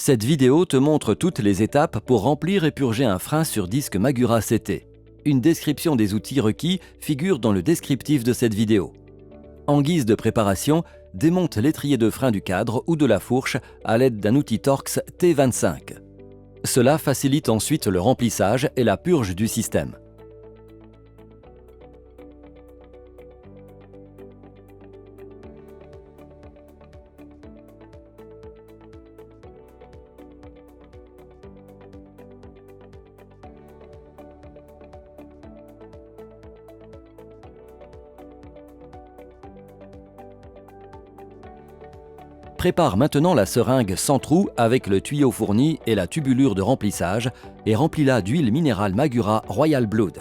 Cette vidéo te montre toutes les étapes pour remplir et purger un frein sur disque Magura CT. Une description des outils requis figure dans le descriptif de cette vidéo. En guise de préparation, démonte l'étrier de frein du cadre ou de la fourche à l'aide d'un outil Torx T25. Cela facilite ensuite le remplissage et la purge du système. Prépare maintenant la seringue sans trou avec le tuyau fourni et la tubulure de remplissage et remplis-la d'huile minérale Magura Royal Blood.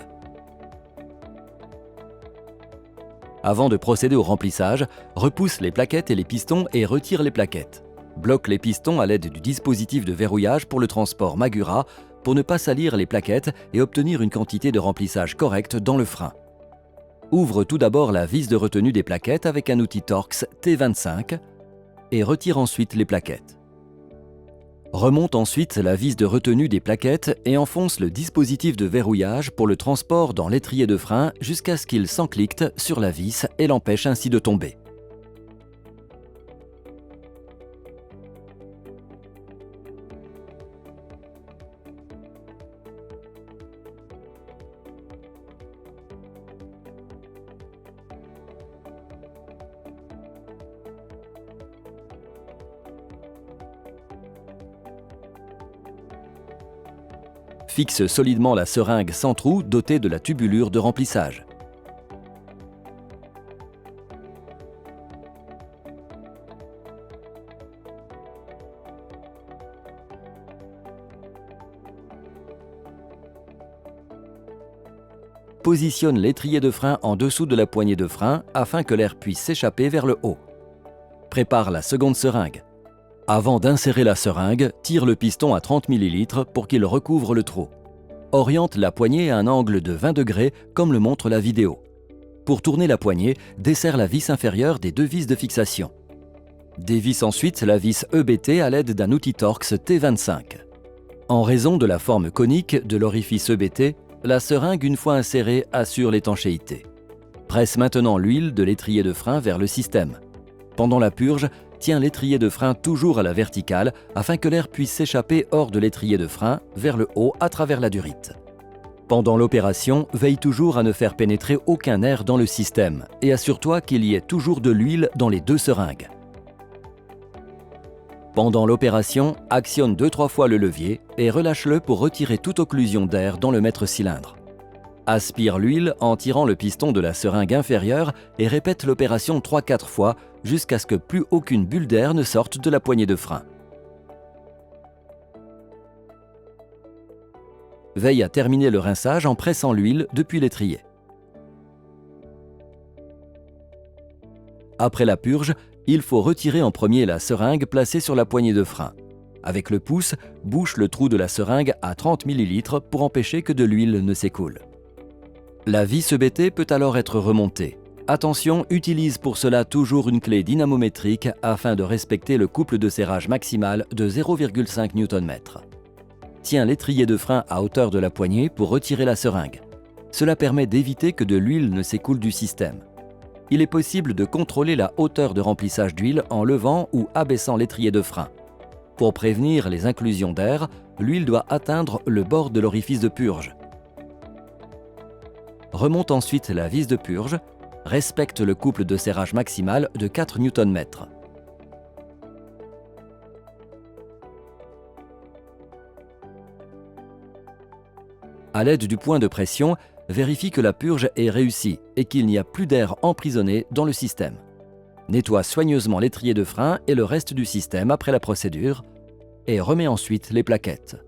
Avant de procéder au remplissage, repousse les plaquettes et les pistons et retire les plaquettes. Bloque les pistons à l'aide du dispositif de verrouillage pour le transport Magura pour ne pas salir les plaquettes et obtenir une quantité de remplissage correcte dans le frein. Ouvre tout d'abord la vis de retenue des plaquettes avec un outil Torx T25 et retire ensuite les plaquettes. Remonte ensuite la vis de retenue des plaquettes et enfonce le dispositif de verrouillage pour le transport dans l'étrier de frein jusqu'à ce qu'il s'enclicte sur la vis et l'empêche ainsi de tomber. Fixe solidement la seringue sans trou dotée de la tubulure de remplissage. Positionne l'étrier de frein en dessous de la poignée de frein afin que l'air puisse s'échapper vers le haut. Prépare la seconde seringue. Avant d'insérer la seringue, tire le piston à 30 ml pour qu'il recouvre le trou. Oriente la poignée à un angle de 20 degrés comme le montre la vidéo. Pour tourner la poignée, desserre la vis inférieure des deux vis de fixation. Dévisse ensuite la vis EBT à l'aide d'un outil Torx T25. En raison de la forme conique de l'orifice EBT, la seringue une fois insérée assure l'étanchéité. Presse maintenant l'huile de l'étrier de frein vers le système. Pendant la purge, tiens l'étrier de frein toujours à la verticale afin que l'air puisse s'échapper hors de l'étrier de frein vers le haut à travers la durite. Pendant l'opération, veille toujours à ne faire pénétrer aucun air dans le système et assure-toi qu'il y ait toujours de l'huile dans les deux seringues. Pendant l'opération, actionne 2-3 fois le levier et relâche-le pour retirer toute occlusion d'air dans le mètre-cylindre. Aspire l'huile en tirant le piston de la seringue inférieure et répète l'opération 3-4 fois jusqu'à ce que plus aucune bulle d'air ne sorte de la poignée de frein. Veille à terminer le rinçage en pressant l'huile depuis l'étrier. Après la purge, il faut retirer en premier la seringue placée sur la poignée de frein. Avec le pouce, bouche le trou de la seringue à 30 ml pour empêcher que de l'huile ne s'écoule. La vis EBT peut alors être remontée. Attention, utilise pour cela toujours une clé dynamométrique afin de respecter le couple de serrage maximal de 0,5 Nm. Tiens l'étrier de frein à hauteur de la poignée pour retirer la seringue. Cela permet d'éviter que de l'huile ne s'écoule du système. Il est possible de contrôler la hauteur de remplissage d'huile en levant ou abaissant l'étrier de frein. Pour prévenir les inclusions d'air, l'huile doit atteindre le bord de l'orifice de purge. Remonte ensuite la vis de purge, respecte le couple de serrage maximal de 4 Nm. À l'aide du point de pression, vérifie que la purge est réussie et qu'il n'y a plus d'air emprisonné dans le système. Nettoie soigneusement l'étrier de frein et le reste du système après la procédure et remets ensuite les plaquettes.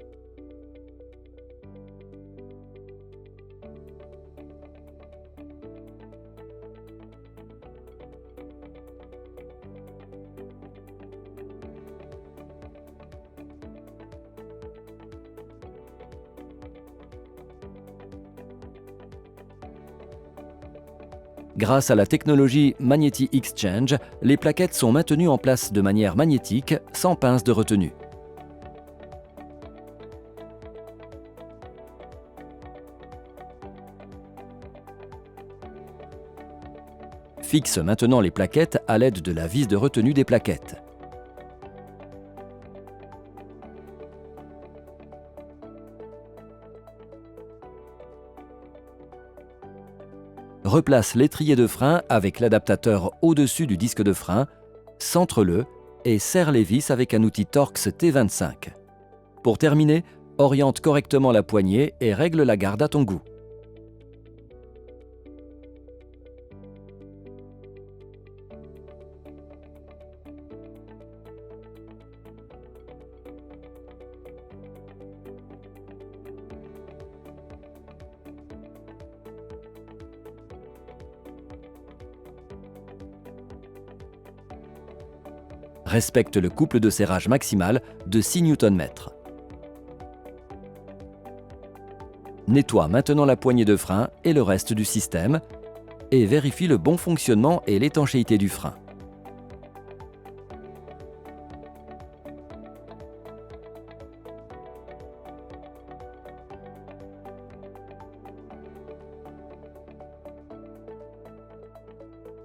Grâce à la technologie Magneti Exchange, les plaquettes sont maintenues en place de manière magnétique, sans pince de retenue. Fixe maintenant les plaquettes à l'aide de la vis de retenue des plaquettes. Replace l'étrier de frein avec l'adaptateur au-dessus du disque de frein, centre-le et serre les vis avec un outil Torx T25. Pour terminer, oriente correctement la poignée et règle la garde à ton goût. Respecte le couple de serrage maximal de 6 Nm. Nettoie maintenant la poignée de frein et le reste du système et vérifie le bon fonctionnement et l'étanchéité du frein.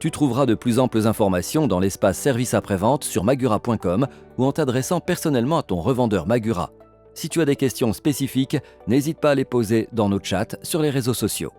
Tu trouveras de plus amples informations dans l'espace service après-vente sur magura.com ou en t'adressant personnellement à ton revendeur Magura. Si tu as des questions spécifiques, n'hésite pas à les poser dans nos chats sur les réseaux sociaux.